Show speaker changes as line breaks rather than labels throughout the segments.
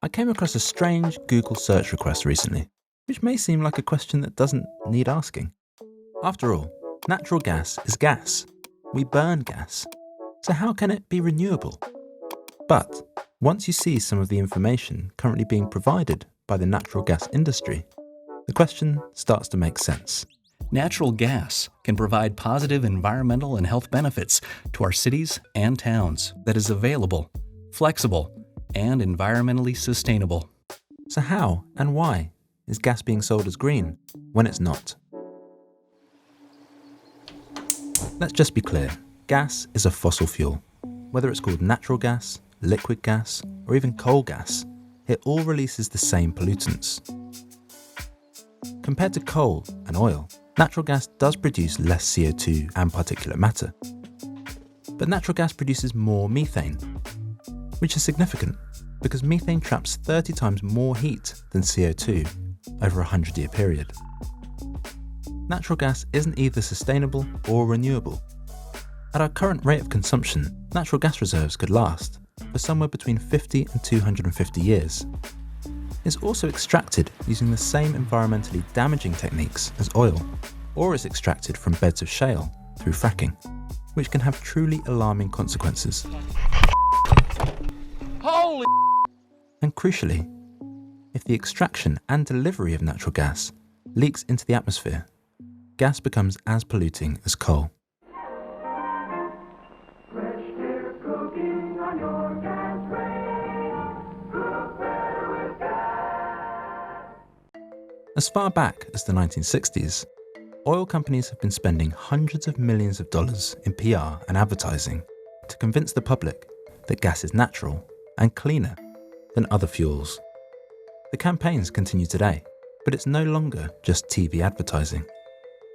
I came across a strange Google search request recently, which may seem like a question that doesn't need asking. After all, natural gas is gas. We burn gas. So how can it be renewable? But once you see some of the information currently being provided by the natural gas industry, the question starts to make sense.
Natural gas can provide positive environmental and health benefits to our cities and towns that is available, flexible, and environmentally sustainable.
So how and why is gas being sold as green when it's not? Let's just be clear, gas is a fossil fuel. Whether it's called natural gas, liquid gas, or even coal gas, it all releases the same pollutants. Compared to coal and oil, natural gas does produce less CO2 and particulate matter. But natural gas produces more methane, which is significant because methane traps 30 times more heat than CO2 over a 100-year period. Natural gas isn't either sustainable or renewable. At our current rate of consumption, natural gas reserves could last for somewhere between 50 and 250 years. It's also extracted using the same environmentally damaging techniques as oil, or is extracted from beds of shale through fracking, which can have truly alarming consequences.
Holy!
And crucially, if the extraction and delivery of natural gas leaks into the atmosphere, gas becomes as polluting as coal. As far back as the 1960s, oil companies have been spending hundreds of millions of dollars in PR and advertising to convince the public that gas is natural and cleaner than other fuels. The campaigns continue today, but it's no longer just TV advertising.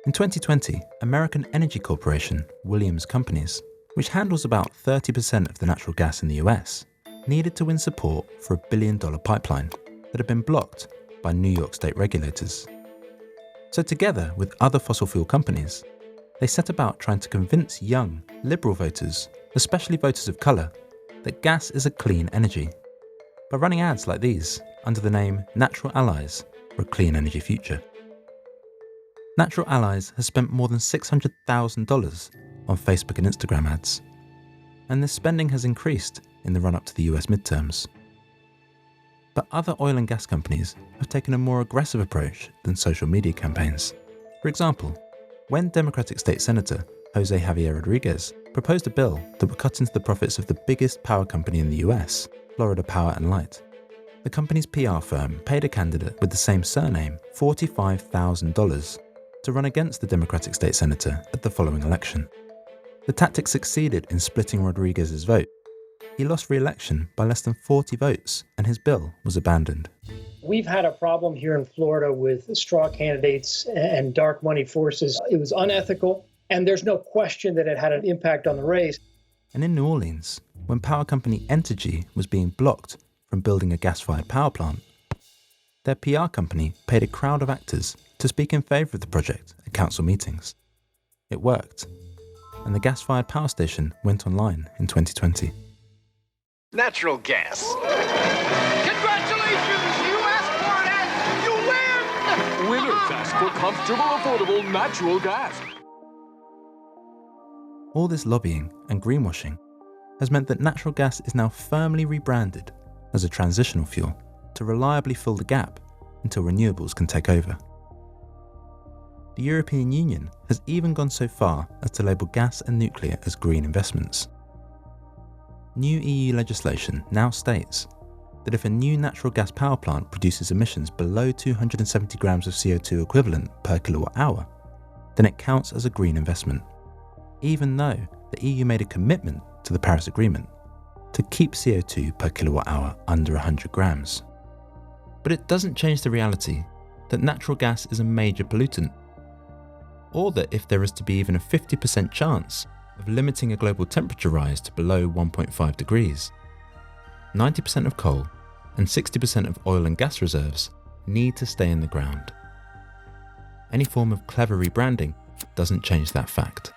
In 2020, American energy corporation Williams Companies, which handles about 30% of the natural gas in the US, needed to win support for $1 billion pipeline that had been blocked by New York state regulators. So together with other fossil fuel companies, they set about trying to convince young, liberal voters, especially voters of colour, that gas is a clean energy, by running ads like these under the name Natural Allies for a Clean Energy Future. Natural Allies has spent more than $600,000 on Facebook and Instagram ads, and this spending has increased in the run-up to the US midterms. But other oil and gas companies have taken a more aggressive approach than social media campaigns. For example, when Democratic State Senator Jose Javier Rodriguez proposed a bill that would cut into the profits of the biggest power company in the US, Florida Power and Light, the company's PR firm paid a candidate with the same surname $45,000 to run against the Democratic State Senator at the following election. The tactic succeeded in splitting Rodriguez's vote. He lost re-election by less than 40 votes and his bill was abandoned.
We've had a problem here in Florida with straw candidates and dark money forces. It was unethical, and there's no question that it had an impact on the race.
And in New Orleans, when power company Entergy was being blocked from building a gas-fired power plant, their PR company paid a crowd of actors to speak in favour of the project at council meetings. It worked, and the gas-fired power station went online in 2020.
Natural gas.
Congratulations! You asked for it and you win!
Winners ask for comfortable, affordable natural gas.
All this lobbying and greenwashing has meant that natural gas is now firmly rebranded as a transitional fuel to reliably fill the gap until renewables can take over. The European Union has even gone so far as to label gas and nuclear as green investments. New EU legislation now states that if a new natural gas power plant produces emissions below 270 grams of CO2 equivalent per kilowatt hour, then it counts as a green investment, even though the EU made a commitment to the Paris Agreement to keep CO2 per kilowatt hour under 100 grams. But it doesn't change the reality that natural gas is a major pollutant, or that if there is to be even a 50% chance of limiting a global temperature rise to below 1.5 degrees, 90% of coal and 60% of oil and gas reserves need to stay in the ground. Any form of clever rebranding doesn't change that fact.